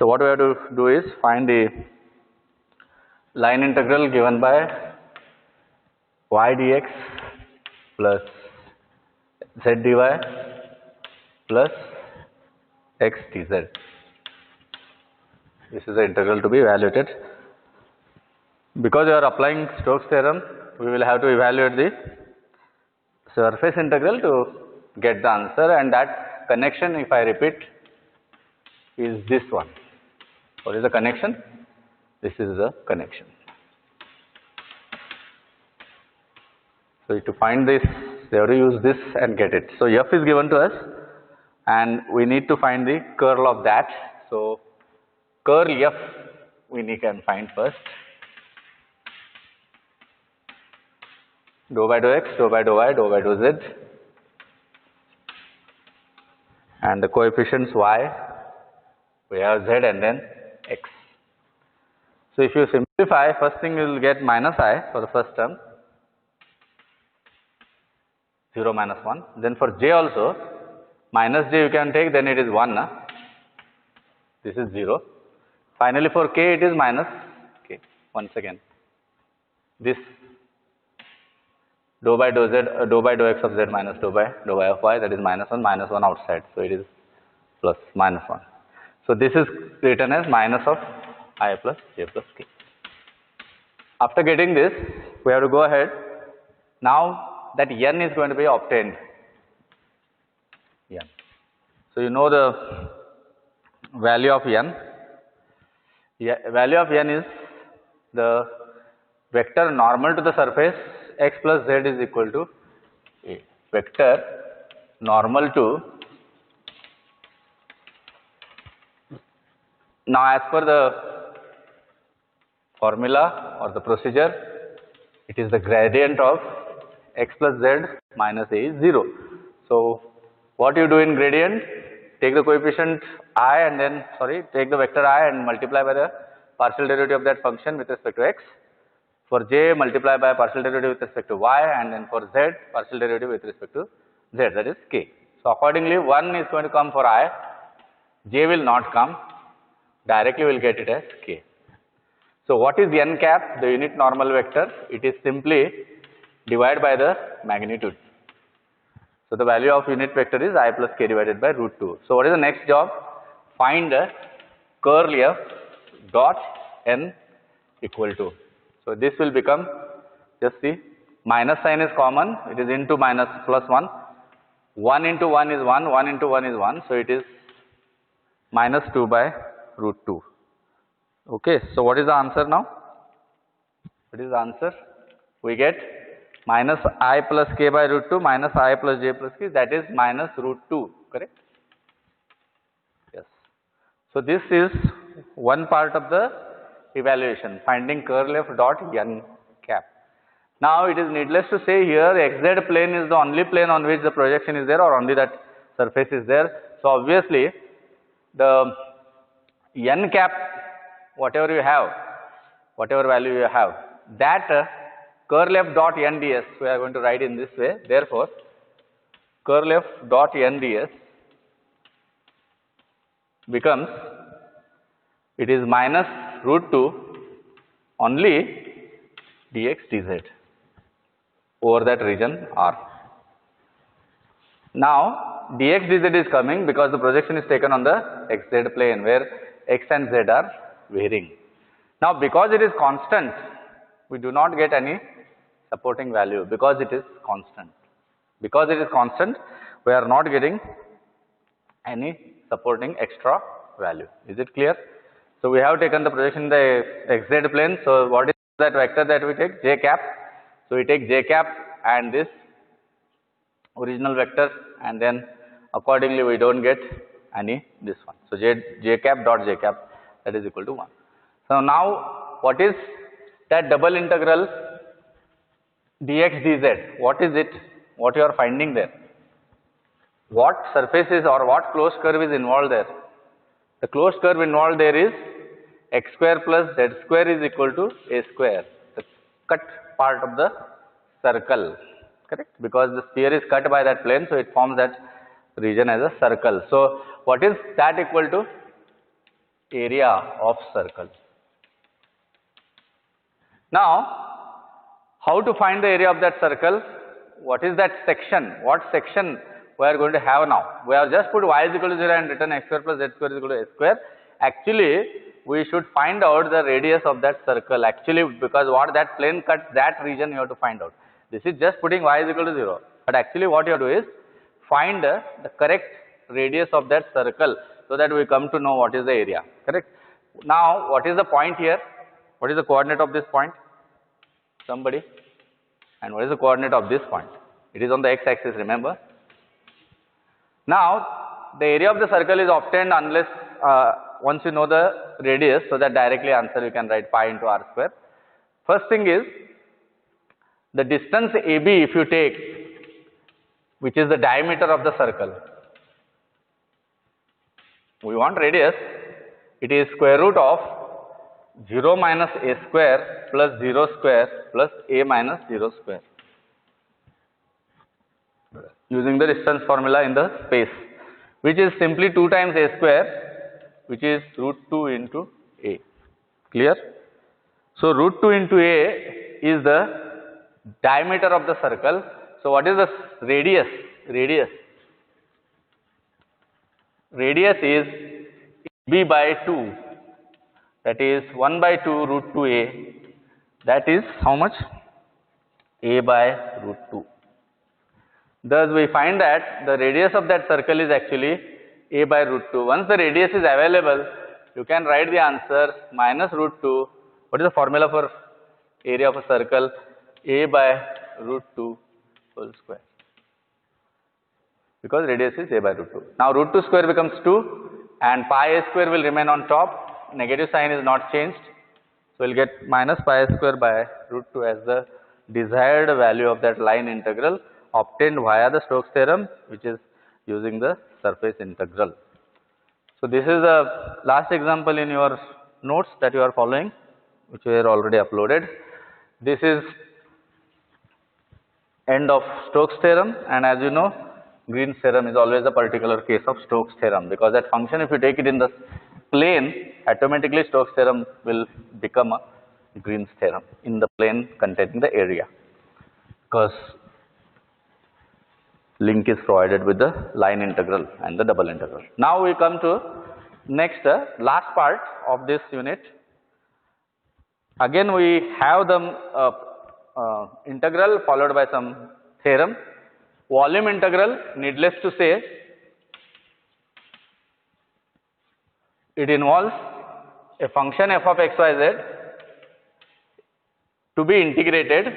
So what we have to do is find the line integral given by y dx plus z dy plus x dz. This is the integral to be evaluated. Because we are applying Stokes theorem, we will have to evaluate the surface integral to get the answer, and that connection, if I repeat, is this one. What is the connection? This is the connection. So to find this, they have to use this and get it. So f is given to us, and we need to find the curl of that. So curl f we can find first. Dou by dou x, dou by dou y, dou by dou z, and the coefficients y, we have z and then x. So if you simplify, first thing you will get minus I for the first term, 0 minus 1. Then for j also, minus j you can take, then it is 1. This is 0. Finally for k it is minus k once again. This dou by dou z, dou by dou x of z minus dou by y of y, that is minus 1 outside. So it is plus minus 1. So this is written as minus of I plus j plus k. After getting this, we have to go ahead. Now that n is going to be obtained. N. So you know the value of n. Value of n is the vector normal to the surface x plus z is equal to a. Vector normal to, now as per the formula or the procedure, it is the gradient of x plus z minus a is 0. So what you do in gradient, take the coefficient I and then, take the vector I and multiply by the partial derivative of that function with respect to x. For j, multiply by partial derivative with respect to y, and then for z, partial derivative with respect to z, that is k. So accordingly 1 is going to come for I, j will not come, directly we will get it as k. So what is n cap? The unit normal vector. It is simply divided by the magnitude. So the value of unit vector is I plus k divided by root 2. So what is the next job? Find the curl f dot n equal to. So this will become, just see, minus sign is common, it is into minus plus 1. 1 into 1 is 1, 1 into 1 is 1. So it is minus 2 by root 2. Okay, so what is the answer now? What is the answer? We get minus I plus k by root 2 minus I plus j plus k, that is minus root 2, correct? Yes. So this is one part of the evaluation, finding curl f dot n cap. Now it is needless to say here xz plane is the only plane on which the projection is there, or only that surface is there. So obviously the n cap, whatever you have, whatever value you have, that curl f dot n ds we are going to write in this way. Therefore curl f dot n ds becomes, it is minus root 2 only dx dz over that region R. Now dx dz is coming because the projection is taken on the xz plane where x and z are varying. Now because it is constant, we do not get any supporting value because it is constant. Because it is constant, we are not getting any supporting extra value. Is it clear? So we have taken the projection in the xz plane. So what is that vector that we take? J cap. So we take j cap and this original vector, and then accordingly we don't get any this one. So j cap dot j cap, that is equal to 1. So now what is that double integral dx dz? What is it? What you are finding there? What surfaces or what closed curve is involved there? The closed curve involved there is x square plus z square is equal to a square, the cut part of the circle, correct? Because the sphere is cut by that plane, so it forms that region as a circle. So what is that equal to? area of circle. Now, how to find the area of that circle? What is that section? What section we are going to have now? We have just put y is equal to 0 and written x square plus z square is equal to a square. Actually, we should find out the radius of that circle. Actually, because what that plane cuts, that region you have to find out. This is just putting y is equal to 0. But actually, what you have to do is find the correct radius of that circle so that we come to know what is the area. Correct? Now, what is the point here? What is the coordinate of this point? Somebody? And what is the coordinate of this point? It is on the x-axis, remember? Now, the area of the circle is obtained unless once you know the radius, so that directly answer you can write pi into r square. First thing is, the distance AB if you take, which is the diameter of the circle. We want radius, it is square root of 0 minus a square plus 0 square plus a minus 0 square, using the distance formula in the space, which is simply 2 times a square, which is root 2 into a. Clear? So, root 2 into a is the diameter of the circle. So, what is the radius? Radius is b by 2. That is 1 by 2 root 2a, that is how much? A by root 2. Thus, we find that the radius of that circle is actually a by root 2. Once the radius is available, you can write the answer minus root 2. What is the formula for area of a circle? A by root 2 whole square. Because radius is a by root 2. Now, root 2 square becomes 2 and pi a square will remain on top. Negative sign is not changed. So, we will get minus pi a square by root 2 as the desired value of that line integral obtained via the Stokes theorem, which is using the surface integral. So, this is the last example in your notes that you are following, which were already uploaded. This is end of Stokes theorem, and as you know, Green's theorem is always a particular case of Stokes theorem, because that function, if you take it in the plane, automatically Stokes theorem will become a Green's theorem in the plane containing the area, because link is provided with the line integral and the double integral. Now, we come to next last part of this unit. Again, we have the integral followed by some theorem. Volume integral, needless to say, it involves a function f of x, y, z to be integrated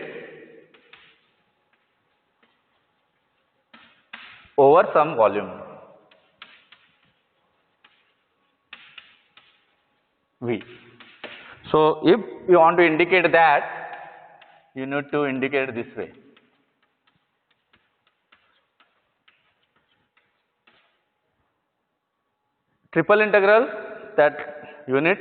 over some volume V. So, if you want to indicate that, you need to indicate this way. Triple integral, that unit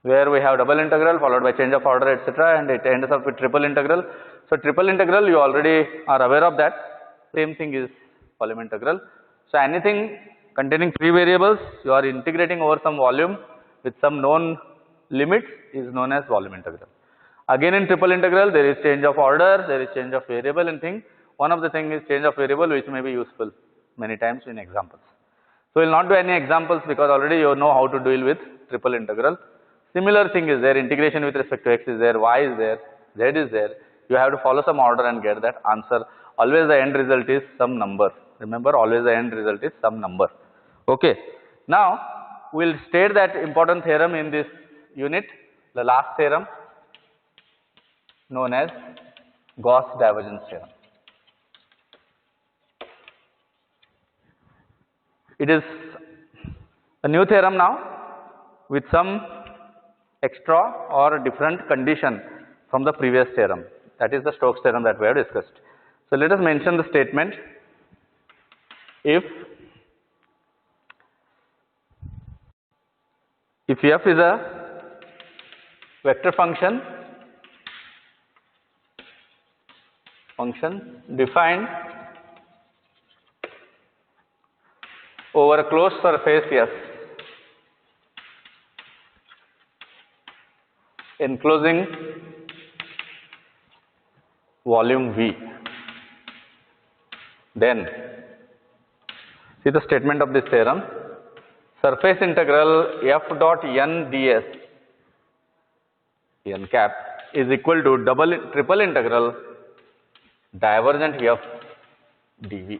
where we have double integral followed by change of order, etc., and it ends up with triple integral. So, triple integral, you already are aware of that. Same thing is volume integral. So, anything containing 3 variables, you are integrating over some volume with some known limits is known as volume integral. Again, in triple integral, there is change of order, there is change of variable and thing. One of the thing is change of variable, which may be useful many times in examples. So, we will not do any examples because already you know how to deal with triple integral. Similar thing is there, integration with respect to x is there, y is there, z is there. You have to follow some order and get that answer. Always the end result is some number. Remember, always the end result is some number. Okay. Now, we will state that important theorem in this unit, the last theorem known as Gauss divergence theorem. It is a new theorem now with some extra or different condition from the previous theorem, that is the Stokes theorem that we have discussed. So, let us mention the statement. If f is a vector function defined over a closed surface S, enclosing volume V. Then see the statement of this theorem. Surface integral f dot n ds n cap is equal to triple integral divergent f dv.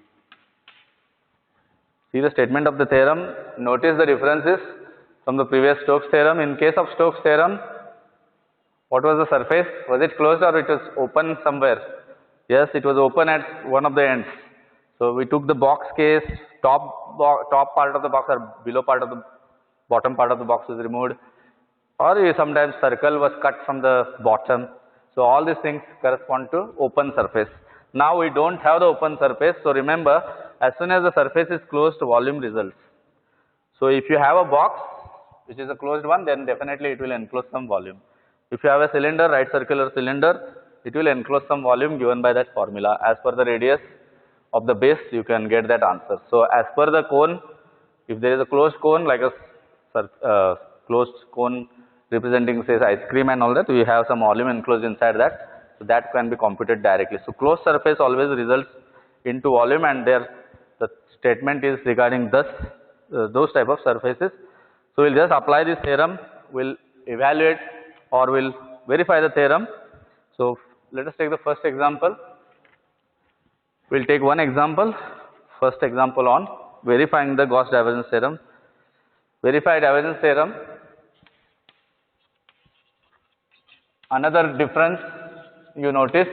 See the statement of the theorem. Notice the differences from the previous Stokes theorem. In case of Stokes theorem, what was the surface? Was it closed or it was open somewhere? Yes, it was open at one of the ends. So we took the box case, top part of the box or below part of the bottom part of the box was removed, or sometimes circle was cut from the bottom. So all these things correspond to open surface. Now we don't have the open surface. So remember, as soon as the surface is closed, volume results. So if you have a box which is a closed one, then definitely it will enclose some volume. If you have a cylinder, right circular cylinder, it will enclose some volume given by that formula. As per the radius of the base, you can get that answer. So as per the cone, if there is a closed cone like a closed cone representing say ice cream and all that, we have some volume enclosed inside that. So that can be computed directly. So closed surface always results into volume, and there the statement is regarding those type of surfaces. So we'll just apply this theorem, we'll evaluate or we'll verify the theorem. So let us take the first example. We'll take one example, first example on verifying the Gauss divergence theorem. Verify divergence theorem. Another difference you notice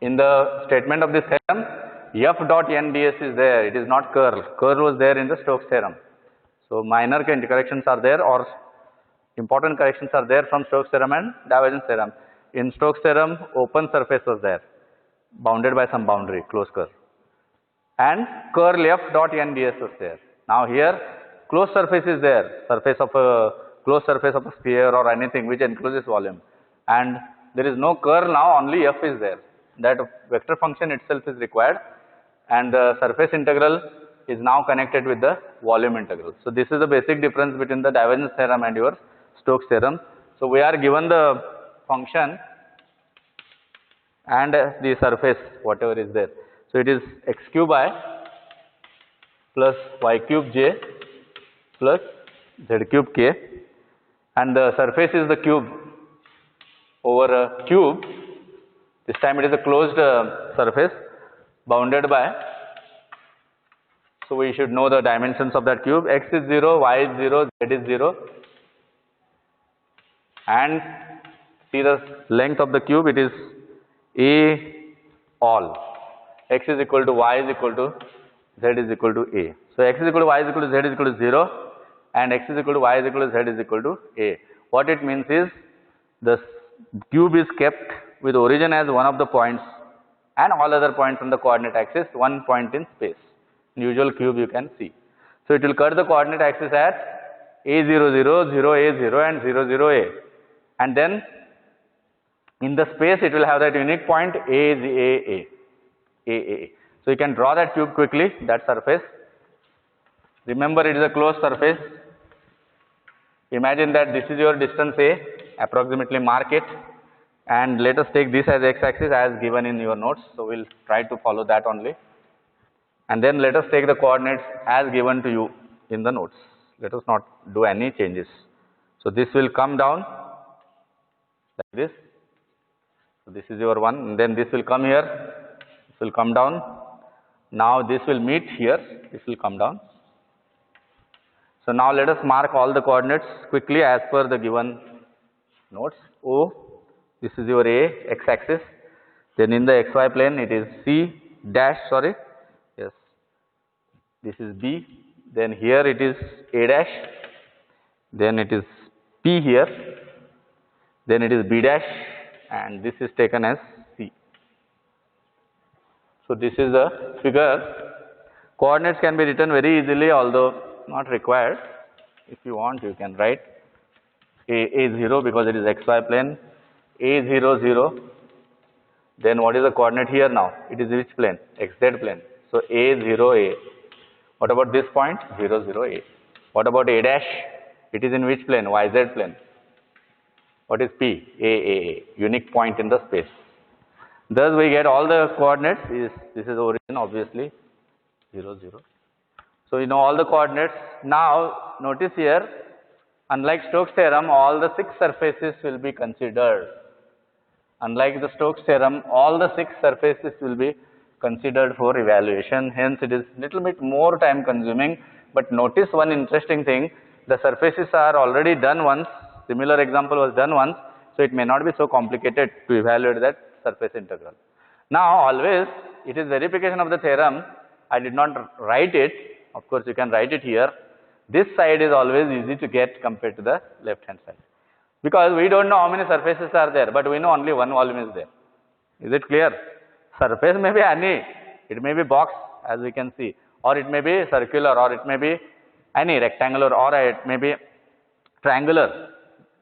in the statement of this theorem, f dot n ds is there, it is not curl. Curl was there in the Stokes theorem. So minor corrections are there, or important corrections are there from Stokes theorem and divergence theorem. In Stokes theorem, open surface was there, bounded by some boundary, closed curl, and curl f dot n ds was there. Now here closed surface is there, closed surface of a sphere or anything which encloses volume, and there is no curl now, only f is there. That vector function itself is required, and the surface integral is now connected with the volume integral. So this is the basic difference between the divergence theorem and your Stokes theorem. So we are given the function and the surface whatever is there. So it is x cube I plus y cube j plus z cube k, and the surface is the cube over a cube. This time it is a closed surface bounded by, so we should know the dimensions of that cube. X is 0, y is 0, z is 0, and see the length of the cube, it is a all. X is equal to y is equal to z is equal to a. So x is equal to y is equal to z is equal to 0, and x is equal to y is equal to z is equal to a. What it means is the cube is kept with origin as one of the points and all other points on the coordinate axis, one point in space. Usual cube you can see. So it will cut the coordinate axis at a 0 0, 0 a 0 and 0 0 a, and then in the space it will have that unique point a. So you can draw that cube quickly, that surface. Remember, it is a closed surface. Imagine that this is your distance a, approximately mark it, and let us take this as x-axis as given in your notes. So we'll try to follow that only, and then let us take the coordinates as given to you in the notes. Let us not do any changes. So this will come down like this. So this is your one, and then this will come here, this will come down. Now this will meet here, this will come down. So now let us mark all the coordinates quickly as per the given notes. O, this is your A, x-axis. Then in the xy plane it is C dash, yes, this is B. Then here it is A dash. Then it is P here. Then it is B dash, and this is taken as C. So this is the figure. Coordinates can be written very easily, although not required. If you want, you can write A0 because it is xy plane, A0 0. Then what is the coordinate here now? It is which plane? XZ plane. So A0 A. What about this point? 0 0 A. What about A dash? It is in which plane? YZ plane. What is P? A, unique point in the space. Thus we get all the coordinates. This is origin, obviously, 0, 0. So you know all the coordinates. Now notice here, unlike Stokes theorem, all the 6 surfaces will be considered. Unlike the Stokes theorem, all the 6 surfaces will be considered for evaluation. Hence, it is little bit more time consuming. But notice one interesting thing: the surfaces are already done once. Similar example was done once, so it may not be so complicated to evaluate that surface integral. Now, always it is verification of the theorem. I did not write it. Of course, you can write it here. This side is always easy to get compared to the left hand side, because we don't know how many surfaces are there, but we know only one volume is there. Is it clear? Surface may be any, it may be box as we can see, or it may be circular, or it may be any rectangular, or it may be triangular,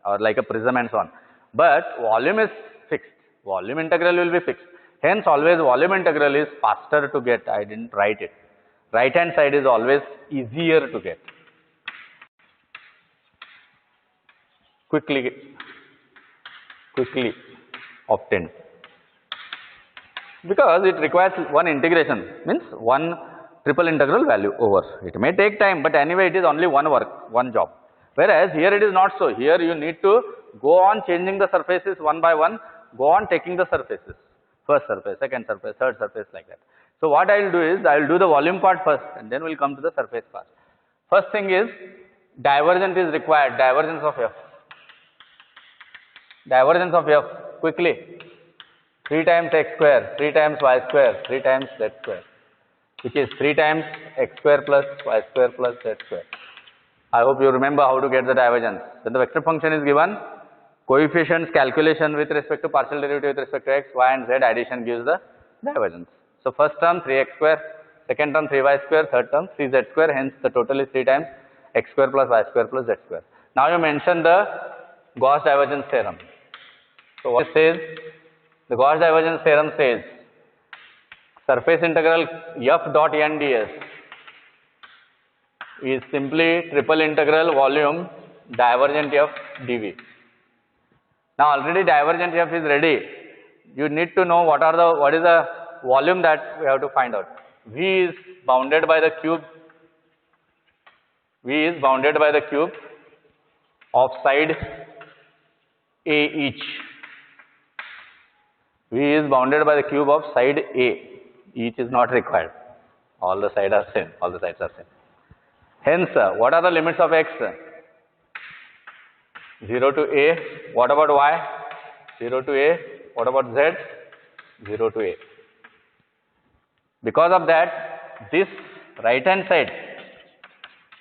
or like a prism and so on. But volume is fixed. Volume integral will be fixed. Hence, always volume integral is faster to get. I didn't write it. Right hand side is always easier to get. Quickly obtained. Because it requires one integration, means one triple integral value over. It may take time, but anyway it is only one work, one job. Whereas here it is not so. Here you need to go on changing the surfaces one by one, go on taking the surfaces. First surface, second surface, third surface, like that. So what I will do is, I will do the volume part first, and then we will come to the surface part. First thing is, divergence is required, divergence of F. Divergence of F, quickly. 3 times x square, 3 times y square, 3 times z square, which is 3 times x square plus y square plus z square. I hope you remember how to get the divergence. Then the vector function is given, coefficients calculation with respect to partial derivative with respect to x, y and z addition gives the divergence. So first term 3x square, second term 3y square, third term 3z square, hence the total is 3 times x square plus y square plus z square. Now you mention the Gauss divergence theorem. So what it says? The Gauss divergence theorem says surface integral f dot n ds is simply triple integral volume divergent f dv. Now already divergent f is ready. You need to know what is the volume that we have to find out. V is bounded by the cube. V is bounded by the cube of side A each. V is bounded by the cube of side A. Each is not required. All the sides are same. All the sides are same. Hence, what are the limits of x? 0 to a. What about y? 0 to a. What about z? 0 to a. Because of that, this right hand side,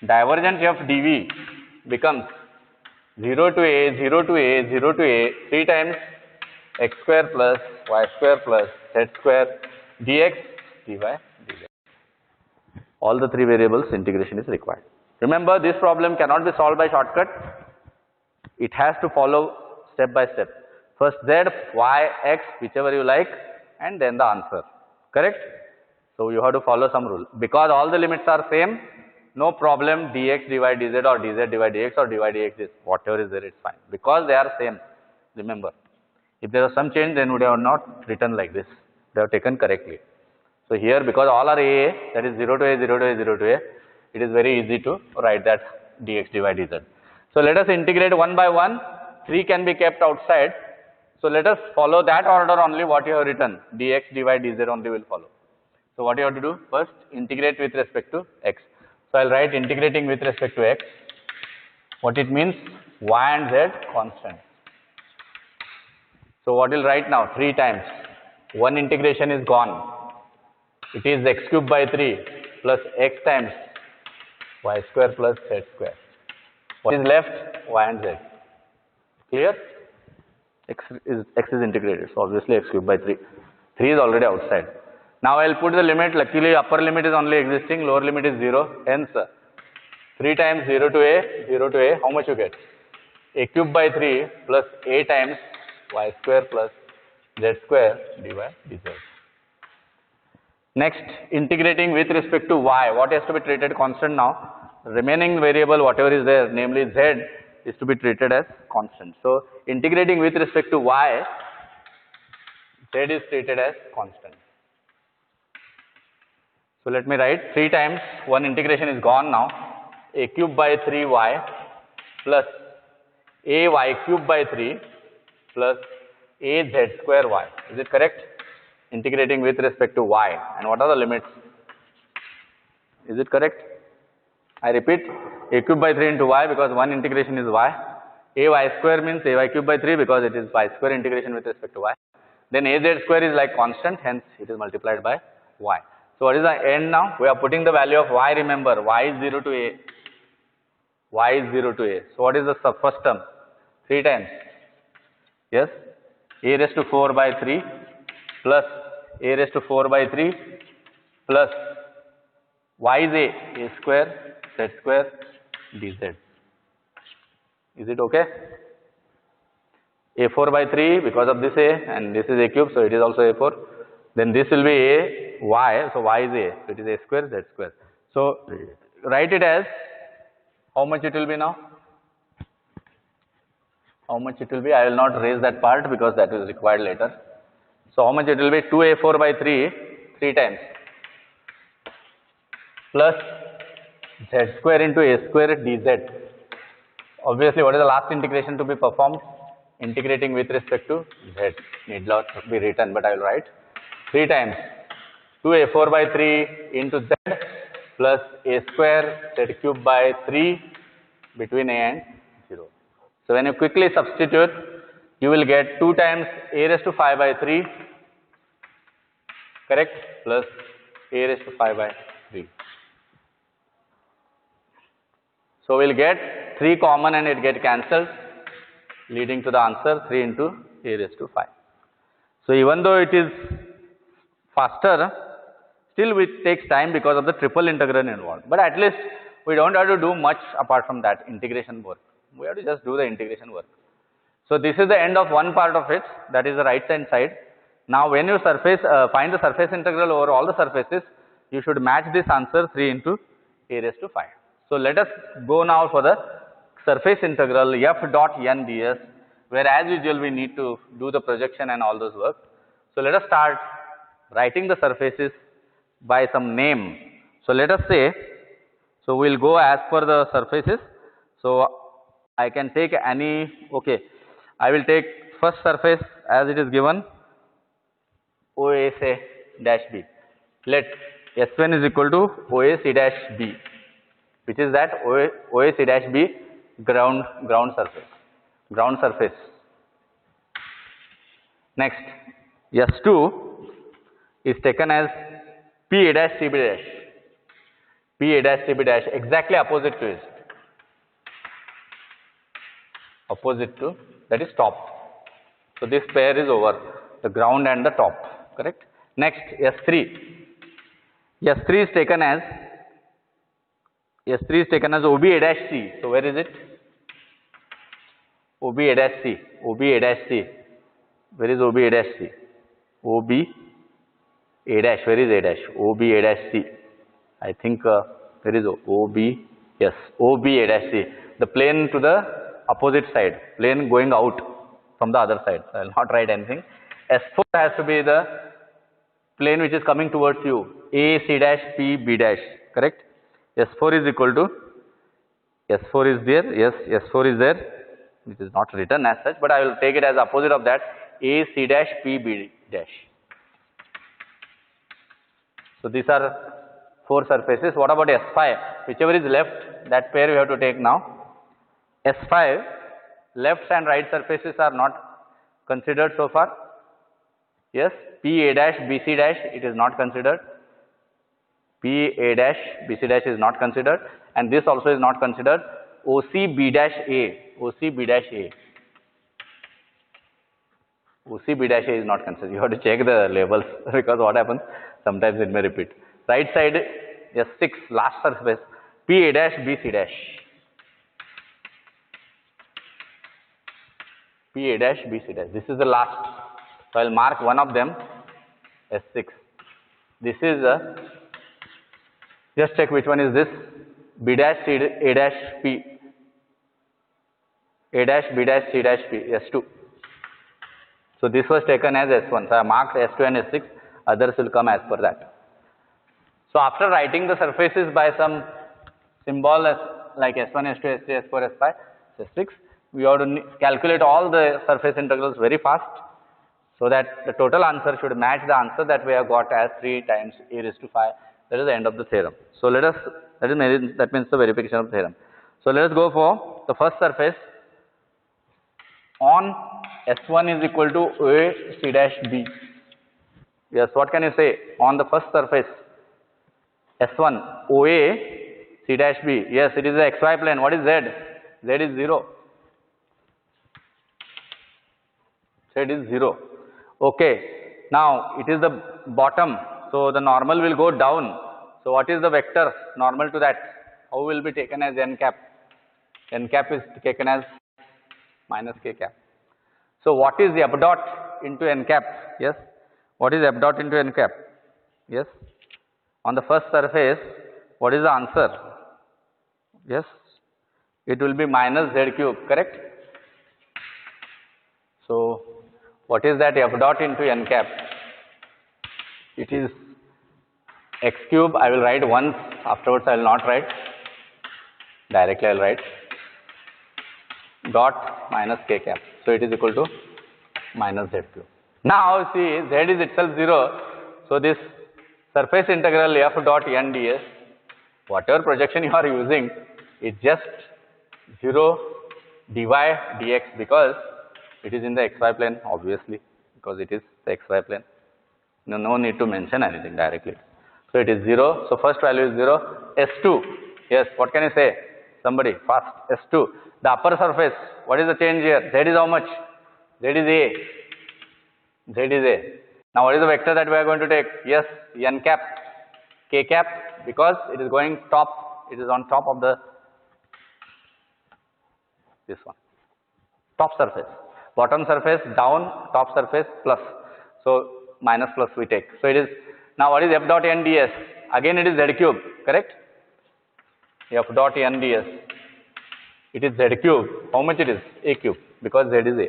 divergent f dv becomes 0 to a, 0 to a, 0 to a, 3 times x square plus y square plus z square dx, dy, dz. All the 3 variables integration is required. Remember, this problem cannot be solved by shortcut. It has to follow step by step. First z, y, x, whichever you like, and then the answer. Correct? So you have to follow some rule. Because all the limits are same, no problem dx, dy, dz or dz, dy, dx or dy, dx is whatever is there, it's fine. Because they are same. Remember, if there was some change, then would have not written like this. They have taken correctly. So here, because all are a, that is 0 to a, 0 to a, 0 to a, it is very easy to write that dx, dy, dz. So let us integrate one by one. 3 can be kept outside. So let us follow that order only what you have written. Dx, dy, dz only will follow. So what you have to do? First, integrate with respect to x. So I'll write integrating with respect to x. What it means? Y and z constant. So what we'll write now? 3 times. One integration is gone. It is x cube by 3 plus x times y square plus z square. What is left? Y and z. Clear? X is integrated. So obviously x cube by 3. 3 is already outside. Now I'll put the limit. Luckily upper limit is only existing, lower limit is 0. Hence 3 times 0 to a, 0 to a, how much you get? A cube by 3 plus a times y square plus z square dy dz. Next, integrating with respect to y. What has to be treated constant now? remaining variable, whatever is there, namely z, is to be treated as constant. So integrating with respect to y, z is treated as constant. So let me write 3 times, one integration is gone now, a cube by 3y plus a y cube by 3 plus a z square y. Is it correct? Integrating with respect to y. And what are the limits? Is it correct? I repeat, a cube by 3 into y because one integration is y. A y square means a y cube by 3 because it is y square integration with respect to y. Then a z square is like constant, hence it is multiplied by y. So what is the end now? We are putting the value of y, remember, y is 0 to a. Y is 0 to a. So what is the first term? 3 times. Yes? A raised to 4 by 3 plus a raised to 4 by 3 plus y is a square, z square, dz. Is it okay? A4 by 3 because of this a, and this is a cube, so it is also a4. Then this will be a y, so y is a, so it is a square, z square. So write it as, how much it will be now? How much it will be? I will not raise that part because that is required later. So how much it will be? 2a4 by 3, 3 times, plus z square into a square dz. Obviously, what is the last integration to be performed? Integrating with respect to z. Need not be written, but I will write 3 times 2a4 by 3 into z plus a square z cube by 3 between a and 0. So when you quickly substitute, you will get 2 times a raised to 5 by 3, correct, plus a raised to 5 by 3. So we'll get 3 common and it get cancelled, leading to the answer 3 into a raised to 5. So even though it is faster, still it takes time because of the triple integral involved. But at least we don't have to do much apart from that integration work. We have to just do the integration work. So this is the end of one part of it, that is the right hand side. Now when you find the surface integral over all the surfaces, you should match this answer 3 into a raised to 5. So let us go now for the surface integral f dot n ds, where as usual we need to do the projection and all those work. So let us start writing the surfaces by some name. So let us say, so we will go as per the surfaces. So I can take any, okay, I will take first surface as it is given, OA say dash B. Let S1 is equal to OA dash B, which is that OA dash B ground surface. Next, S2 is taken as PA dash CB dash. PA dash CB dash, exactly opposite to it. Opposite to, that is top. So this pair is over, the ground and the top, correct? Next, S3. S3 is taken as OB A dash C. So where is it? OB A dash C. OB A dash C. Where is OB A dash C? OB A dash. Where is A dash? OB A dash C. I think there is OB. Yes, OB A dash C. The plane to the opposite side. Plane going out from the other side. So I will not write anything. S4 has to be the plane which is coming towards you. A C dash P B dash. Correct? S4 is equal to, S4 is there, yes, S4 is there, which is not written as such, but I will take it as opposite of that, A C dash P B dash. So these are 4 surfaces. What about S5? Whichever is left, that pair we have to take now. S5, left and right surfaces are not considered so far. Yes, P A dash B C dash, it is not considered. P A dash B C dash is not considered, and this also is not considered. OC B dash A, OC B dash A, OC B dash A is not considered. You have to check the labels because what happens, sometimes it may repeat. Right side, yes, 6, last surface, P A dash B C dash, P A dash B C dash. This is the last. So I will mark one of them, S6. This is a, just check which one is this. B dash C A dash P, A dash B dash C dash P, S2. So this was taken as S1. So I marked S2 and S6. Others will come as per that. So after writing the surfaces by some symbol like S1, S2, S3, S4, S5, S6, we have to calculate all the surface integrals very fast, so that the total answer should match the answer that we have got as 3 times e raised to 5. That is the end of the theorem. So that means the verification of the theorem. So let us go for the first surface on S1 is equal to OA C dash B. Yes, what can you say on the first surface S1 OA C dash B? Yes, it is the XY plane. What is Z? Z is 0. Z is 0. Okay. Now it is the bottom. So the normal will go down. So what is the vector normal to that? How will be taken as n cap? N cap is taken as minus k cap. So what is the f dot into n cap? Yes. What is f dot into n cap? Yes. On the first surface, what is the answer? Yes. It will be minus z cube, correct? So what is that f dot into n cap? It is x cube. I will write once, afterwards I will not write. Directly I will write dot minus k cap. So it is equal to minus z cube. Now see, z is itself 0. So this surface integral f dot n ds, whatever projection you are using, is just 0 dy dx, because it is in the xy plane, obviously, because it is the xy plane. No need to mention anything directly. So it is 0. So first value is 0. S2. Yes, what can you say? Somebody fast. S2. The upper surface. What is the change here? Z is how much? Z is A. Z is A. Now what is the vector that we are going to take? Yes, n cap, k cap, because it is going top. It is on top of the this one. Top surface. Bottom surface down, top surface plus. So minus plus we take. So it is, now what is f dot n ds? Again it is z cube, correct? F dot n ds. It is z cube. How much it is? A cube, because z is A.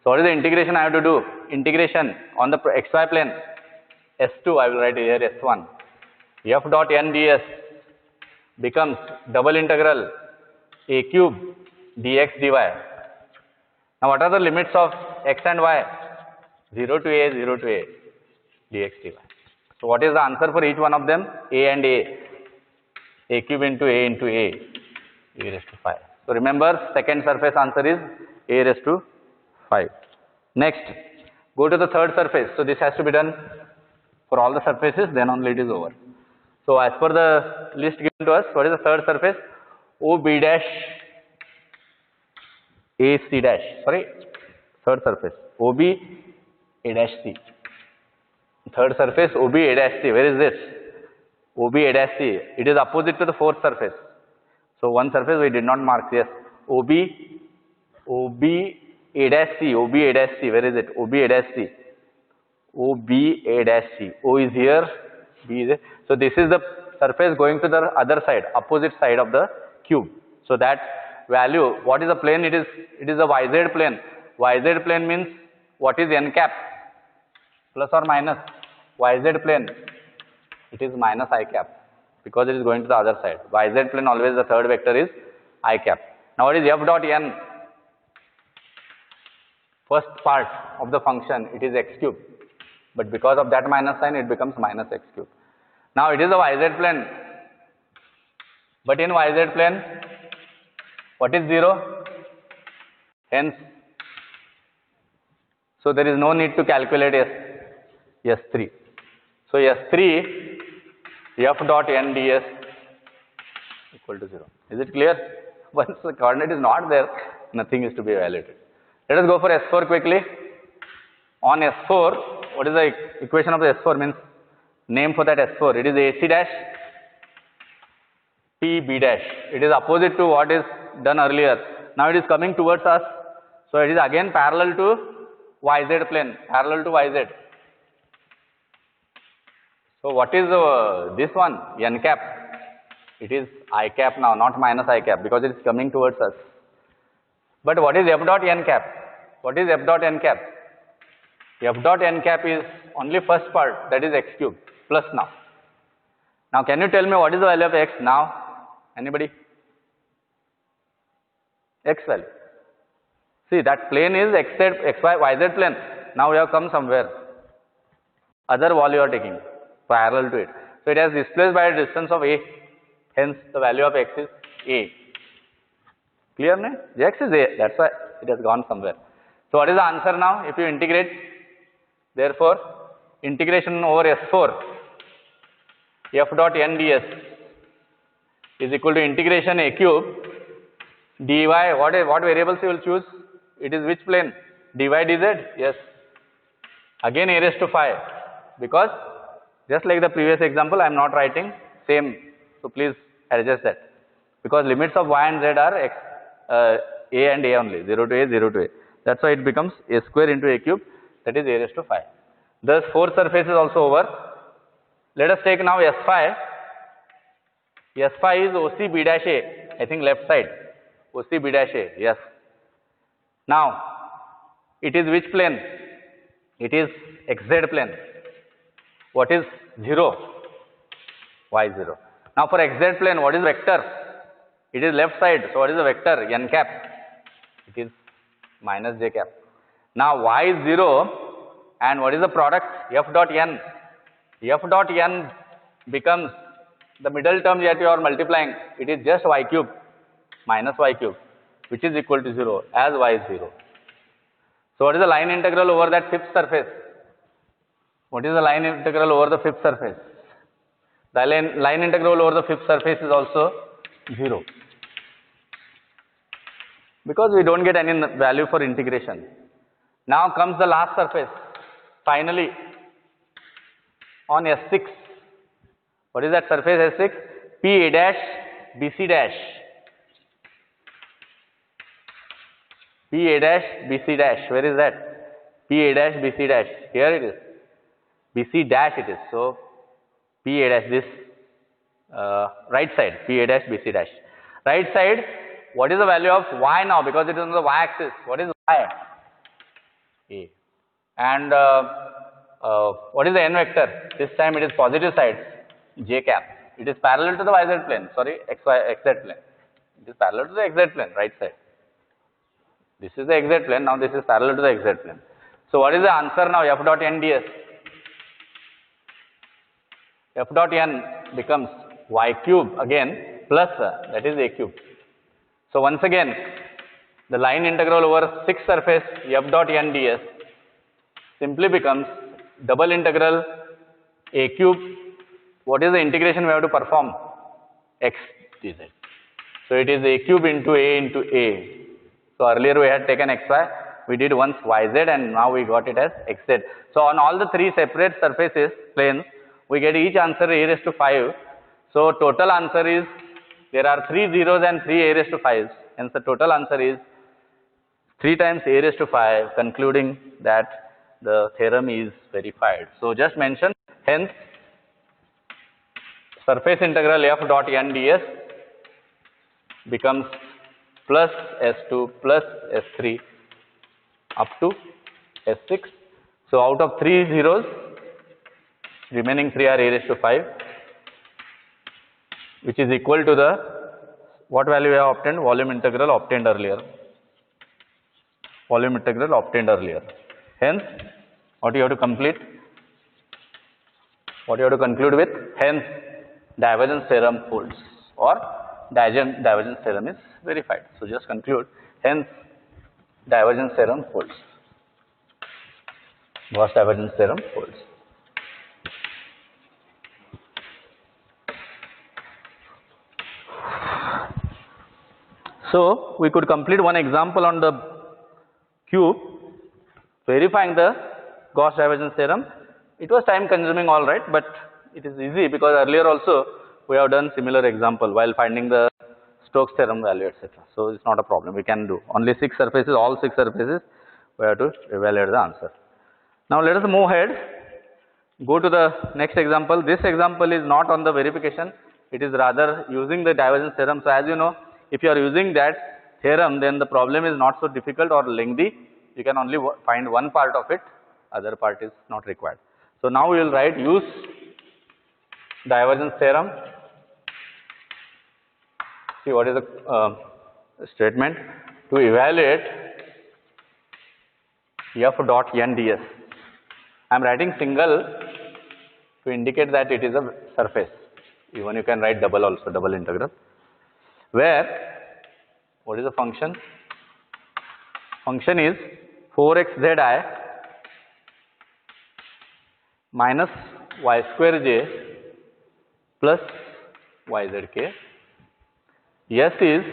So what is the integration I have to do? Integration on the xy plane. S2 I will write here S1. F dot n ds becomes double integral A cube dx dy. Now what are the limits of x and y? 0 to A, 0 to A, dx dy. So what is the answer for each one of them? A and A. A cube into A, e raised to 5. So remember, second surface answer is A raised to 5. Next, go to the third surface. So this has to be done for all the surfaces, then only it is over. So as per the list given to us, what is the third surface? OB dash AC dash. Sorry, third surface. OB A dash C. Third surface OB A dash C. Where is this? OB A dash C. It is opposite to the fourth surface. So one surface we did not mark. Yes. OB A dash C. OB A dash C. Where is it? OB A dash C. OB A dash C. O is here. B is here. So this is the surface going to the other side, opposite side of the cube. So that value, what is the plane? It is a YZ plane. YZ plane means what is n cap? Plus or minus? YZ plane. It is minus I cap, because it is going to the other side. YZ plane, always the third vector is I cap. Now what is f dot n? First part of the function, it is x cube. But because of that minus sign, it becomes minus x cube. Now it is a YZ plane. But in YZ plane, what is 0? Hence, so there is no need to calculate S3. So S3, f dot n ds equal to 0. Is it clear? Once the coordinate is not there, nothing is to be evaluated. Let us go for S4 quickly. On S4, what is the equation of the S4? Means name for that S4. It is AC dash PB dash. It is opposite to what is done earlier. Now it is coming towards us. So it is again parallel to YZ plane, parallel to YZ. So what is this one? N cap. It is I cap now, not minus I cap, because it is coming towards us. But what is f dot n cap? What is f dot n cap? F dot n cap is only first part, that is x cube, plus now. Now can you tell me what is the value of x now? Anybody? X value. See, that plane is xz, xy, yz plane. Now we have come somewhere. Other wall you are taking, parallel to it. So it has displaced by a distance of a. Hence the value of x is a. Clear, no? X is a. That's why it has gone somewhere. So what is the answer now? If you integrate, therefore, integration over S4, f dot n ds is equal to integration a cube dy. What variables you will choose? It is which plane? dy dz? Yes. Again a raised to 5, because just like the previous example, I am not writing same. So please adjust that, because limits of y and z are x, a and a only, 0 to a, 0 to a. That's why it becomes a square into a cube, that is a raised to 5. Thus 4 surfaces also over. Let us take now S phi. S phi is OC B dash A, I think left side. OC B dash A, yes. Now, it is which plane? It is xz plane. What is 0? Y0. Now for xz plane, what is vector? It is left side. So what is the vector? N cap. It is minus j cap. Now y is 0, and what is the product? F dot n. F dot n becomes the middle term that you are multiplying. It is just y cube minus y cube, which is equal to 0 as y is 0. So what is the line integral over that fifth surface? What is the line integral over the fifth surface? The line integral over the fifth surface is also 0, because we don't get any value for integration. Now comes the last surface. Finally, on S6. What is that surface S6? PA dash BC dash. PA dash BC dash. Where is that? PA dash BC dash. Here it is. BC dash it is. So PA dash, this right side. PA dash BC dash. Right side. What is the value of y now? Because it is on the y axis. What is y? A. And what is the n vector? This time it is positive side, j cap. It is parallel to the yz plane. Sorry, xz plane. It is parallel to the xz plane, right side. This is the xz plane. Now this is parallel to the xz plane. So what is the answer now? F dot n ds. F dot n becomes y cube again plus that is a cube. So once again, the line integral over 6 surface f dot n ds simply becomes double integral a cube. What is the integration we have to perform? X dz. So it is a cube into a. So earlier we had taken xy, we did once yz, and now we got it as xz. So on all the 3 separate surfaces, planes, we get each answer a raised to 5. So total answer is, there are 3 zeros and 3 a raised to 5s. Hence the total answer is 3 times a raised to 5, concluding that the theorem is verified. So just mention, hence surface integral f dot n ds becomes plus S2 plus S3 up to S6. So out of 3 zeros, remaining 3 are a raised to 5, which is equal to the, what value we have obtained? Volume integral obtained earlier. Volume integral obtained earlier. Hence, what you have to complete? What you have to conclude with? Hence, divergence theorem holds, or divergence theorem is verified. So just conclude. Hence, divergence theorem holds. Gauss divergence theorem holds. So we could complete one example on the cube, verifying the Gauss divergence theorem. It was time consuming, all right, but it is easy because earlier also we have done similar example while finding the Stokes theorem value, etc. So it's not a problem, we can do. Only 6 surfaces, all 6 surfaces, we have to evaluate the answer. Now let us move ahead, go to the next example. This example is not on the verification, it is rather using the divergence theorem. So as you know, if you are using that theorem, then the problem is not so difficult or lengthy. You can only find one part of it, other part is not required. So now we will write use divergence theorem. See what is the statement to evaluate f dot n ds. I am writing single to indicate that it is a surface. Even you can write double also, double integral. Where what is the function? Function is 4xzi minus y square j plus yzk. S is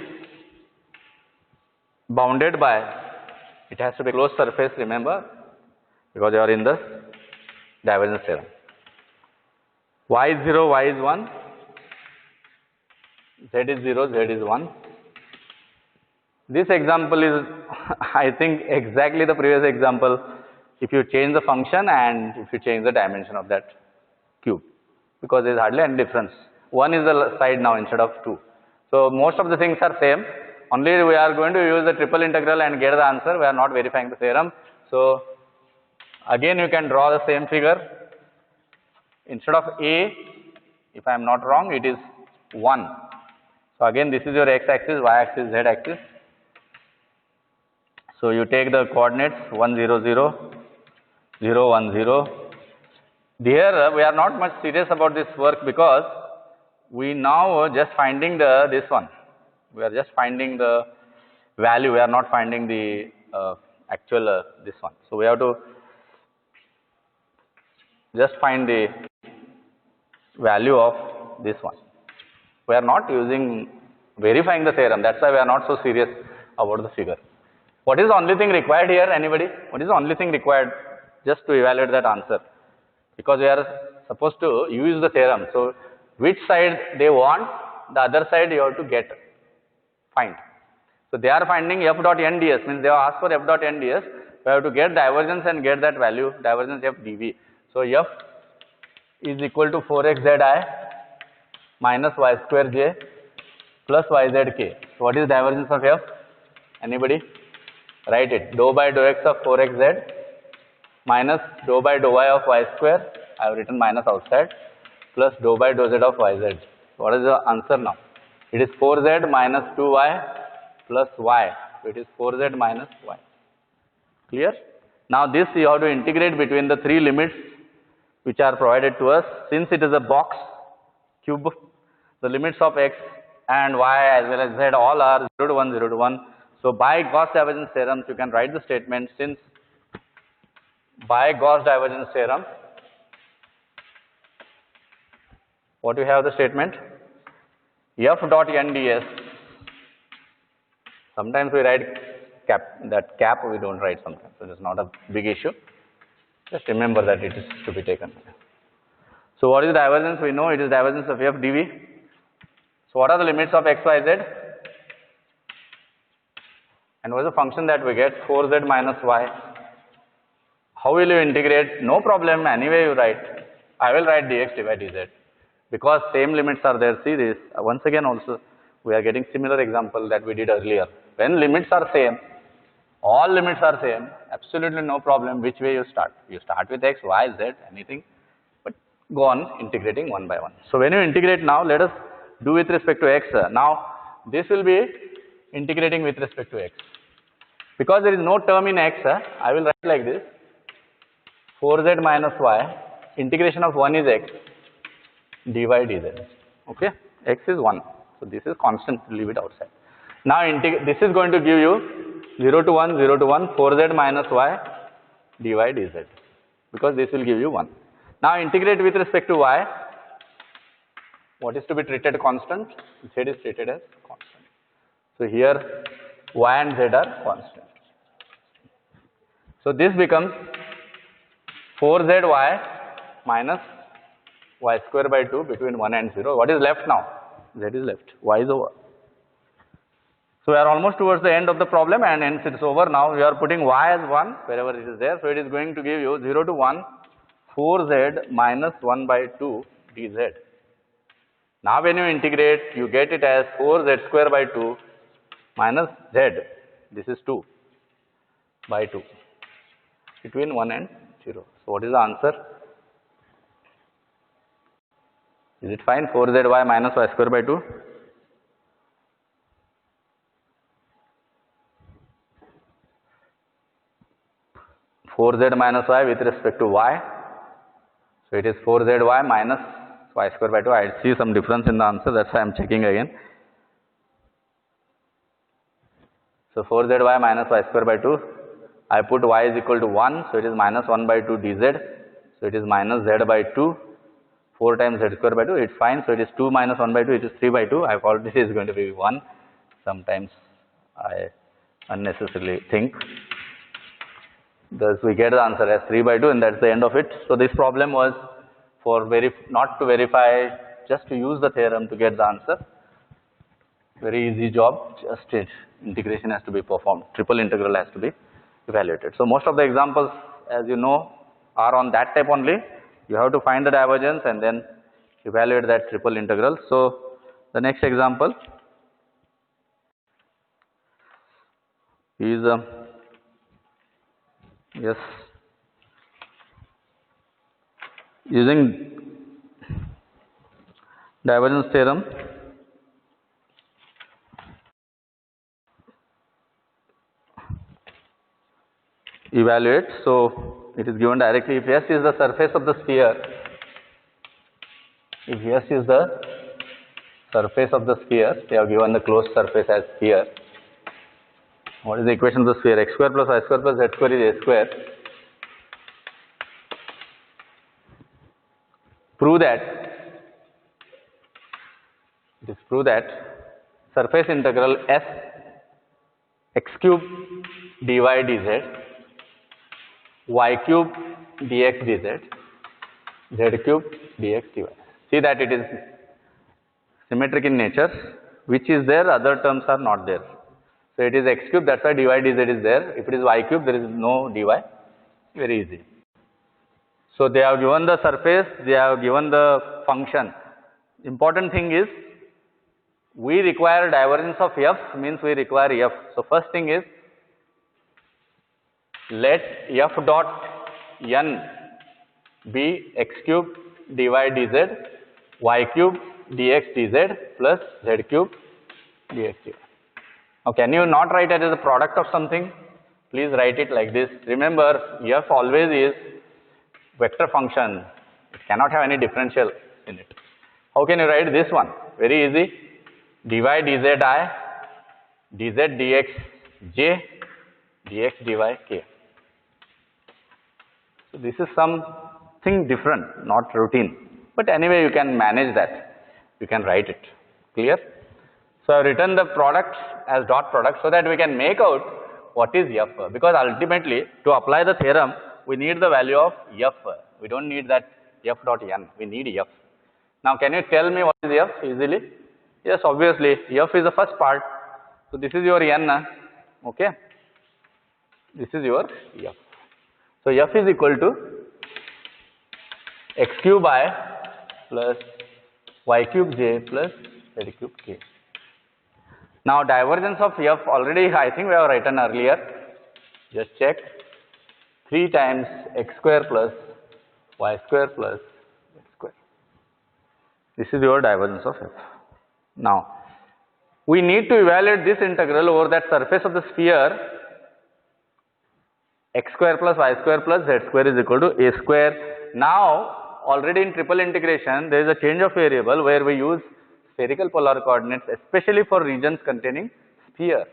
bounded by, it has to be closed surface, remember, because you are in the divergence theorem. Y is 0, y is 1, z is 0, z is 1. This example is, I think, exactly the previous example if you change the function and if you change the dimension of that cube, because there is hardly any difference. 1 is the side now instead of 2. So most of the things are same, only we are going to use the triple integral and get the answer. We are not verifying the theorem. So again you can draw the same figure. Instead of a, if I am not wrong, it is 1. So again this is your x-axis, y-axis, z-axis. So you take the coordinates 1, 0, 0, 0, 1, 0. Here we are not much serious about this work because we now just finding this one. We are just finding the value. We are not finding the actual this one. So we have to just find the value of this one. We are not verifying the theorem. That's why we are not so serious about the figure. What is the only thing required here? Anybody? What is the only thing required just to evaluate that answer? Because we are supposed to use the theorem. So which side they want, the other side you have to find. So they are finding f dot n ds, means they have asked for f dot n ds. We have to get divergence and get that value, divergence f dv. So f is equal to 4xzi minus y square j plus yzk. So what is divergence of f? Anybody? Write it. Dou by dou x of 4xz minus dou by dou y of y square. I have written minus outside, plus dou by dou z of yz. What is the answer now? It is 4z minus 2y plus y. So it is 4z minus y. Clear? Now this you have to integrate between the three limits which are provided to us. Since it is a box cube, the limits of x and y as well as z all are 0 to 1, 0 to 1. So by Gauss divergence theorem, you can write the statement, since by Gauss divergence theorem, what we have the statement? F dot n ds. Sometimes we write cap we don't write sometimes. So it is not a big issue. Just remember that it is to be taken. So what is divergence? We know it is divergence of f dv. So what are the limits of x, y, z? And what is the function that we get? 4z minus y. How will you integrate? No problem, anyway you write. I will write dx divided dz. Because same limits are there. See this. Once again also, we are getting similar example that we did earlier. When limits are same, all limits are same, absolutely no problem which way you start. You start with x, y, z, anything. But go on integrating one by one. So when you integrate now, let us do with respect to x. Now, this will be integrating with respect to x. Because there is no term in x, I will write like this. 4z minus y, integration of 1 is x, dy dz. Okay, x is 1. So this is constant, leave it outside. Now this is going to give you 0 to 1, 0 to 1, 4z minus y, dy dz. Because this will give you 1. Now integrate with respect to y. What is to be treated constant? Z is treated as constant. So here y and z are constant. So this becomes 4zy minus y square by 2 between 1 and 0. What is left now? Z is left. Y is over. So we are almost towards the end of the problem, and hence it is over. Now we are putting y as 1 wherever it is there. So it is going to give you 0 to 1, 4z minus 1 by 2 dz. Now when you integrate, you get it as 4z square by 2 minus z. This is 2 by 2 between 1 and 0. So what is the answer? Is it fine? 4zy minus y square by 2. 4z minus y with respect to y. So it is 4zy minus y square by 2. I see some difference in the answer. That's why I am checking again. So 4zy minus y square by 2. I put y is equal to 1. So it is minus 1 by 2 dz. So it is minus z by 2. 4 times z square by 2. It's fine. So it is 2 minus 1 by 2. It is 3 by 2. I thought this is going to be 1. Sometimes I unnecessarily think. Thus we get the answer as 3 by 2, and that's the end of it. So this problem was for not to verify, just to use the theorem to get the answer. Very easy job, just integration has to be performed. Triple integral has to be evaluated. So most of the examples, as you know, are on that type only. You have to find the divergence and then evaluate that triple integral. So the next example is using divergence theorem, evaluate. So it is given directly, if S is the surface of the sphere, if S is the surface of the sphere, they have given the closed surface as sphere. What is the equation of the sphere? X square plus y square plus z square is a square. Prove that surface integral S x cube dy dz, y cube dx dz, z cube dx dy. See that it is symmetric in nature. Which is there, other terms are not there. So it is x cube, that's why dy dz is there. If it is y cube, there is no dy. Very easy. So they have given the surface, they have given the function. Important thing is, we require divergence of f, means we require f. So first thing is, let f dot n be x cube dy dz, y cube dx dz plus z cube dx dy. Now can you not write it as a product of something? Please write it like this. Remember, f always is vector function. It cannot have any differential in it. How can you write this one? Very easy. Dy dz I, dz dx j, dx dy k. So this is something different, not routine. But anyway, you can manage that. You can write it. Clear? So I have written the product as dot product so that we can make out what is f. Because ultimately, to apply the theorem, we need the value of f. We don't need that f dot n. We need f. Now can you tell me what is f easily? Yes, obviously, f is the first part. So this is your n. Okay? This is your f. So f is equal to x cube I plus y cube j plus z cube k. Now divergence of f already I think we have written earlier. Just check. 3 times x square plus y square plus z square. This is your divergence of f. Now we need to evaluate this integral over that surface of the sphere. X square plus y square plus z square is equal to a square. Now already in triple integration there is a change of variable where we use spherical polar coordinates, especially for regions containing sphere.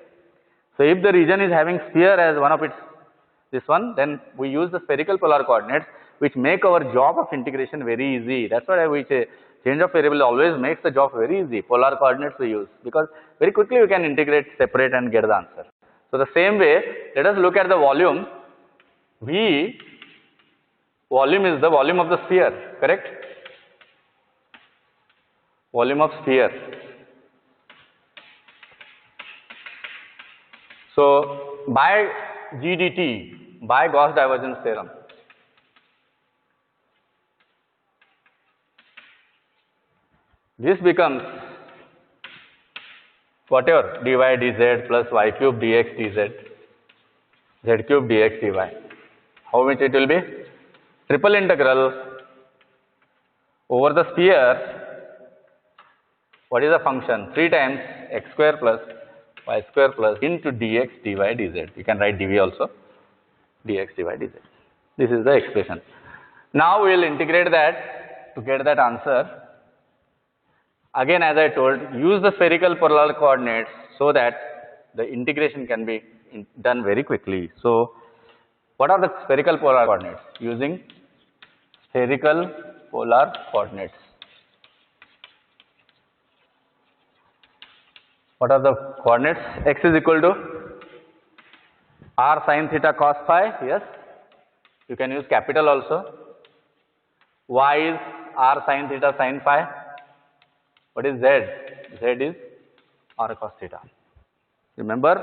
So if the region is having sphere as one of its this one, then we use the spherical polar coordinates, which make our job of integration very easy. That's why we say change of variable always makes the job very easy. Polar coordinates we use because very quickly we can integrate, separate and get the answer. So the same way, let us look at the volume. V, volume is the volume of the sphere, correct? Volume of sphere. So by GDT, by Gauss divergence theorem, this becomes whatever dy dz plus y cube dx dz, z cube dx dy. How much it will be? Triple integral over the sphere. What is the function? 3 times x square plus y square plus into dx dy dz. You can write dv also. Dx dy dz. This is the expression. Now we will integrate that to get that answer. Again, as I told, use the spherical polar coordinates so that the integration can be done very quickly. So, what are the spherical polar coordinates? Using spherical polar coordinates. What are the coordinates? X is equal to r sin theta cos phi. Yes, you can use capital also. Y is r sin theta sin phi. What is z? Z is r cos theta. Remember,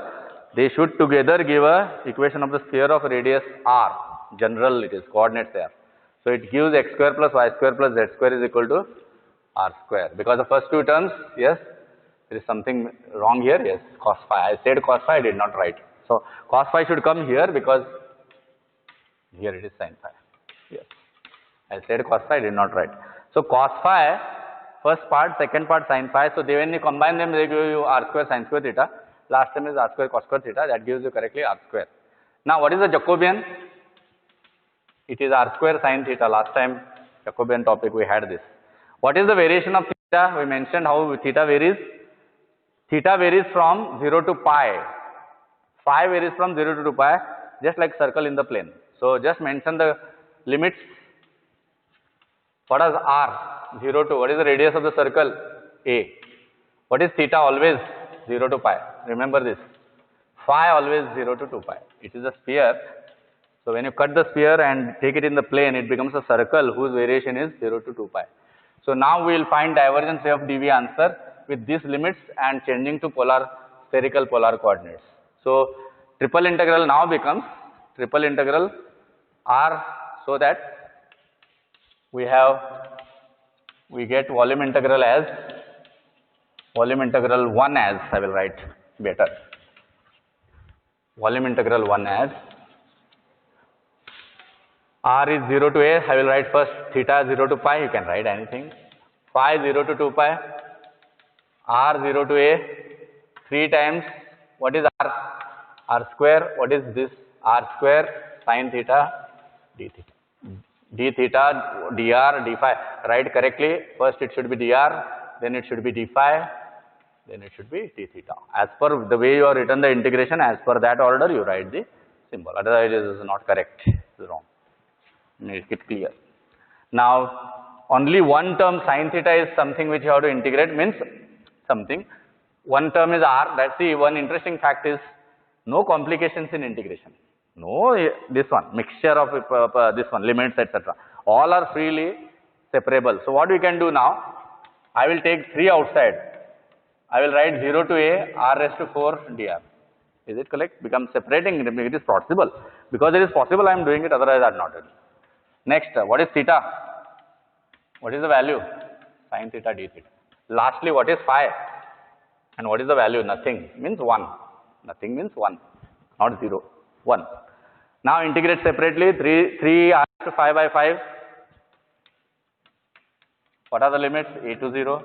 they should together give a equation of the sphere of radius r. General it is, coordinates there. So it gives x square plus y square plus z square is equal to r square. Because the first two terms, yes, there is something wrong here. Yes, cos phi. I said cos phi, I did not write. So cos phi should come here because here it is sin phi. Yes, I said cos phi, I did not write. So cos phi, first part, second part sin phi. So when you combine them, they give you r square sin square theta. Last term is r square cos square theta. That gives you correctly r square. Now what is the Jacobian? It is r square sin theta. Last time Jacobian topic we had this. What is the variation of theta? We mentioned how theta varies. Theta varies from 0 to pi. Phi varies from 0 to 2 pi, just like circle in the plane. So just mention the limits. What is r? 0 to, what is the radius of the circle? A. What is theta? Always 0 to pi. Remember this. Phi always 0 to 2 pi. It is a sphere. So when you cut the sphere and take it in the plane, it becomes a circle whose variation is 0 to 2 pi. So now we will find divergence of dV answer with these limits and changing to spherical polar coordinates. So triple integral now becomes triple integral r, so that we get volume integral as volume integral 1 as, I will write better, volume integral 1 as r is 0 to a, I will write first theta 0 to pi, you can write anything, phi 0 to 2 pi, r 0 to a, 3 times, what is r? R square, what is this? R square sin theta d theta. D theta, dr, d phi. Write correctly. First it should be dr, then it should be d phi, then it should be d theta. As per the way you have written the integration, as per that order you write the symbol. Otherwise it is not correct. It is wrong. Make it clear. Now only one term sin theta is something which you have to integrate, means something. One term is r. That's the one interesting fact is no complications in integration. No, this one, mixture of this one, limits, etc. All are freely separable. So what we can do now, I will take 3 outside. I will write 0 to a, r raised to 4 dr. Is it correct? Become separating, it is possible. Because it is possible, I am doing it, otherwise I am not doing it. Next, what is theta? What is the value? Sin theta d theta. Lastly, what is phi? And what is the value? Nothing, means 1. Nothing means 1, not 0, 1. Now integrate separately, 3 r to 5 by 5. What are the limits? A to 0.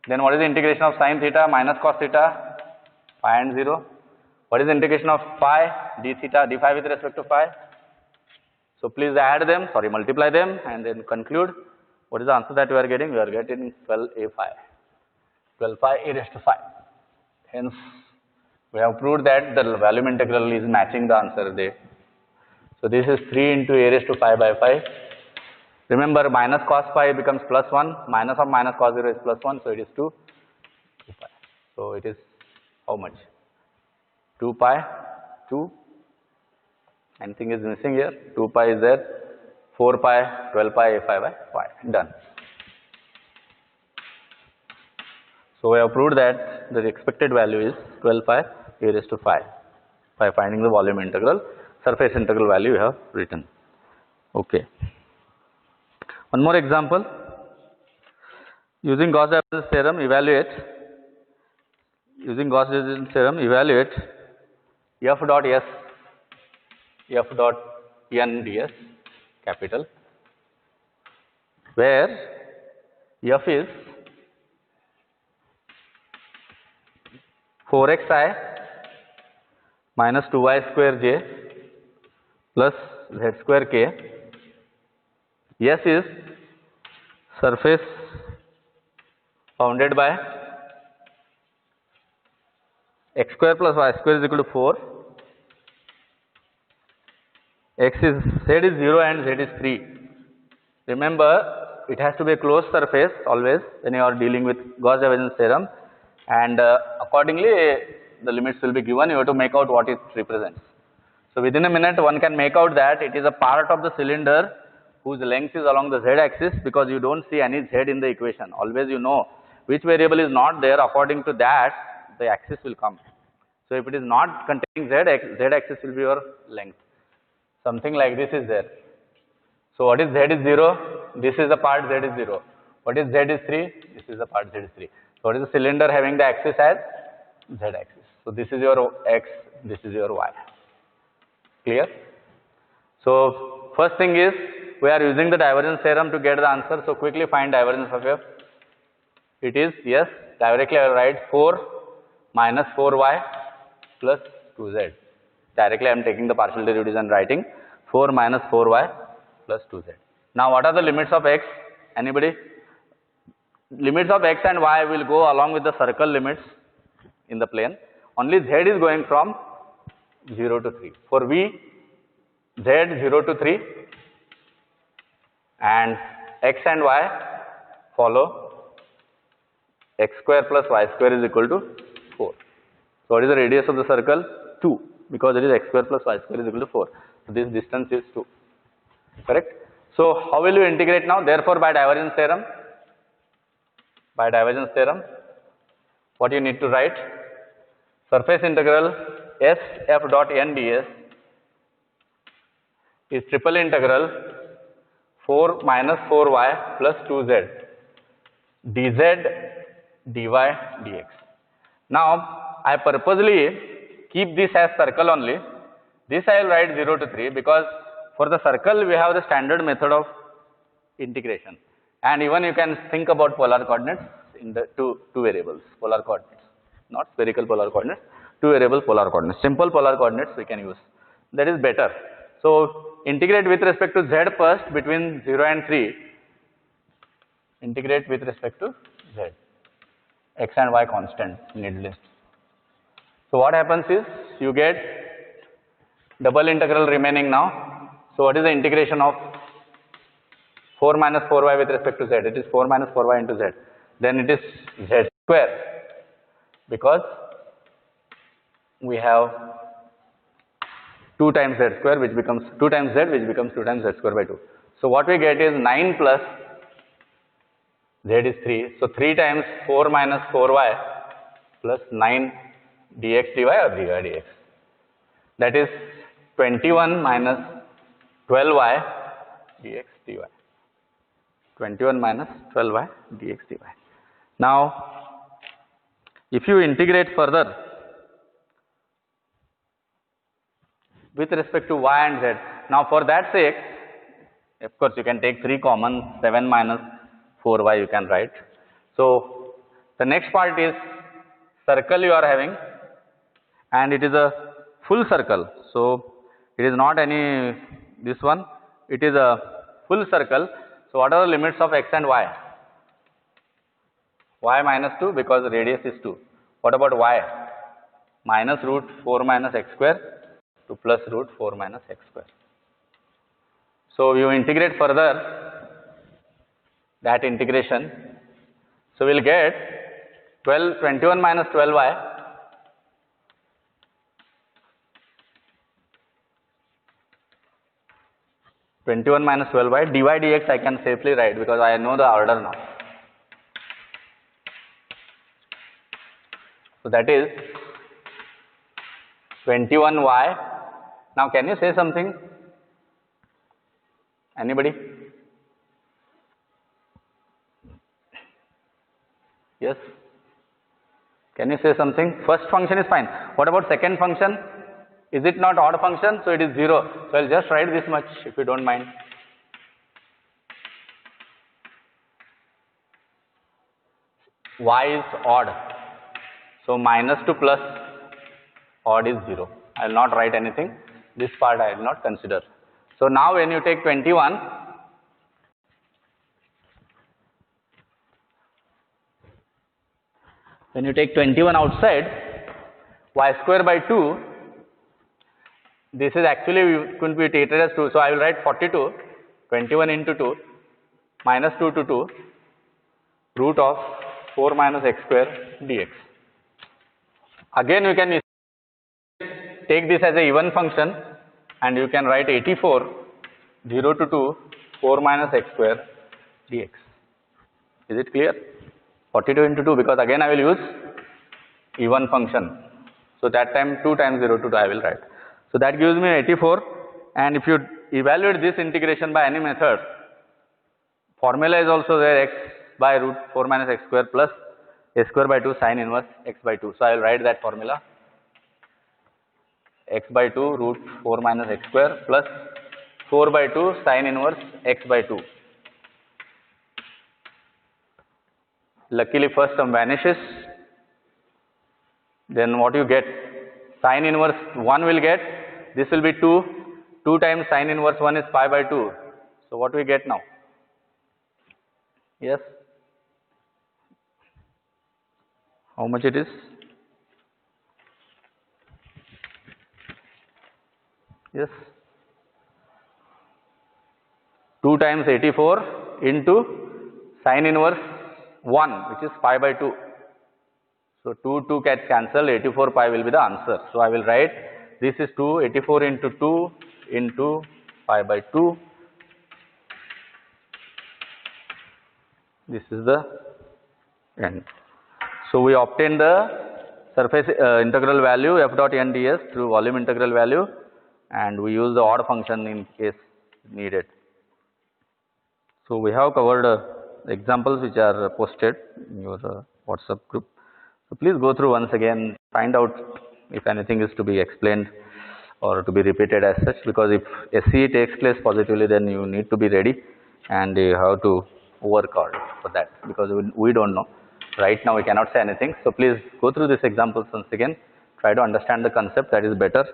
Then what is the integration of sin theta minus cos theta? Phi and 0. What is the integration of phi, d theta, d phi with respect to phi? So please add them, multiply them and then conclude. What is the answer that we are getting? We are getting 12a phi. 12 phi a raised to phi. Hence, we have proved that the volume integral is matching the answer there. So this is 3 into a raised to phi by 5. Remember, minus cos phi becomes plus 1. Minus of minus cos 0 is plus 1. So it is 2 pi. So it is how much? 2 pi, 2. Anything is missing here? 2 pi is there. 4 pi, 12 pi, a phi by phi. Done. So we have proved that the expected value is 12 pi a raised to phi by finding the volume integral. Surface integral value we have written. Okay. One more example. Using Gauss-Divergence theorem, evaluate f dot s, f dot n ds capital, where f is 4xi minus 2y square j plus z square k. S is surface bounded by x square plus y square is equal to 4. Z is 0 and z is 3. Remember, it has to be a closed surface always when you are dealing with Gauss-Divergence theorem, and accordingly the limits will be given. You have to make out what it represents. So within a minute one can make out that it is a part of the cylinder whose length is along the z axis, because you don't see any z in the equation. Always you know which variable is not there, according to that the axis will come. So if it is not containing z axis will be your length. Something like this is there. So what is z is 0? This is the part z is 0. What is z is 3? This is the part z is 3. So what is the cylinder having the axis as z axis? So this is your x, this is your y. Clear? So first thing is we are using the divergence theorem to get the answer. So quickly find divergence of f. It is, yes, directly I will write 4 minus 4y plus 2z. Directly I am taking the partial derivatives and writing 4 minus 4y plus 2z. Now what are the limits of x? Anybody? Limits of x and y will go along with the circle limits in the plane. Only z is going from 0 to 3. For v, z 0 to 3 and x and y follow x square plus y square is equal to 4. So what is the radius of the circle? 2, because it is x square plus y square is equal to 4. So this distance is 2. Correct? So how will you integrate now? Therefore by divergence theorem, what you need to write? Surface integral s f dot n ds is triple integral 4 minus 4y plus 2z dz dy dx. Now I purposely keep this as circle only. This I will write 0 to 3 because for the circle we have the standard method of integration, and even you can think about polar coordinates in the two variables polar coordinates, not spherical polar coordinates, two variable polar coordinates, simple polar coordinates we can use. That is better. So integrate with respect to z first between 0 and 3. Integrate with respect to z. X and y constant needless. So what happens is you get double integral remaining now. So what is the integration of 4 minus 4y with respect to z? It is 4 minus 4y into z. Then it is z square, because we have 2 times z square which becomes 2 times z which becomes 2 times z square by 2. So what we get is 9 plus z is 3. So 3 times 4 minus 4y plus 9 dx dy or dy dx. That is 21 minus 12y dx dy. 21 minus 12y dx dy. Now if you integrate further with respect to y and z, now for that sake, of course you can take 3 common, 7 minus 4y you can write. So the next part is circle you are having, and it is a full circle. So it is not any this one, it is a full circle. So what are the limits of x and y? Y minus 2 because the radius is 2. What about y? Minus root 4 minus x square to plus root 4 minus x square. So you integrate further that integration. So we will get 21 minus 12y dy dx I can safely write because I know the order now. So that is 21y. Now can you say something? Anybody? Yes? Can you say something? First function is fine. What about second function? Is it not odd function? So it is 0. So I'll just write this much if you don't mind. Y is odd. So minus to plus odd is 0. I will not write anything. This part I will not consider. So now when you take 21, when you take 21 outside, y square by 2, this is actually going to be treated as 2. So I will write 42, 21 into 2, minus 2 to 2, root of 4 minus x square dx. Again you can take this as a even function and you can write 84, 0 to 2, 4 minus x square dx. Is it clear? 42 into 2, because again I will use even function. So that time 2 times 0 to 2 I will write. So that gives me 84, and if you evaluate this integration by any method, formula is also there, x by root 4 minus x square plus a square by 2 sine inverse x by 2. So I will write that formula, x by 2 root 4 minus x square plus 4 by 2 sine inverse x by 2. Luckily first term vanishes. Then what you get? Sine inverse 1 will get. This will be 2. 2 times sine inverse 1 is pi by 2. So what we get now? Yes? How much it is? Yes? 2 times 84 into sine inverse 1, which is pi by 2. So 2 gets cancelled, 84 pi will be the answer. So I will write this is 2, 84 into 2 into pi by 2. This is the end. So we obtain the surface integral value f dot n ds through volume integral value, and we use the odd function in case needed. So we have covered examples which are posted in your WhatsApp group. So please go through once again, find out if anything is to be explained or to be repeated as such, because if SCE takes place positively, then you need to be ready and you have to work hard for that, because we don't know. Right now we cannot say anything. So please go through these examples once again, try to understand the concept, that is better.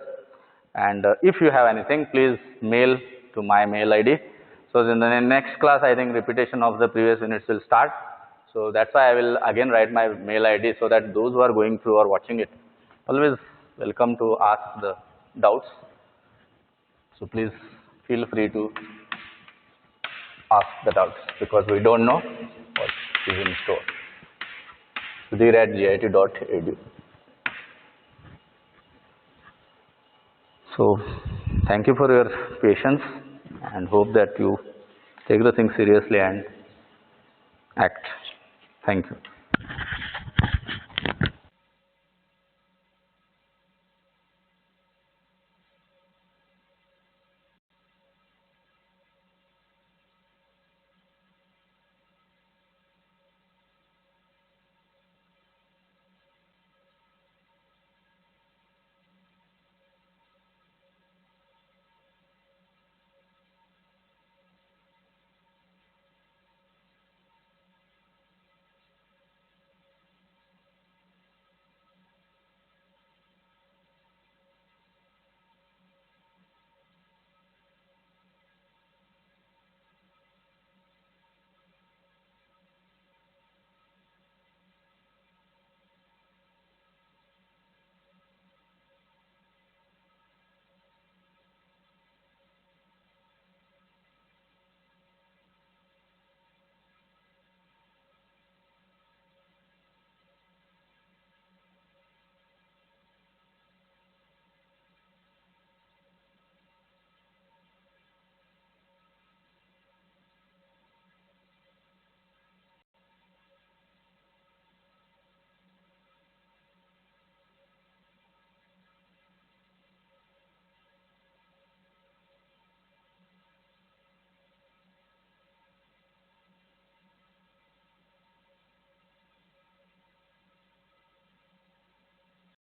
And if you have anything, please mail to my mail ID. So in the next class, I think repetition of the previous units will start. So that's why I will again write my mail ID, so that those who are going through or watching it, always welcome to ask the doubts. So please feel free to ask the doubts, because we don't know what is in store. Sudhir@git.edu. So thank you for your patience, and hope that you take the thing seriously and act. Thank you.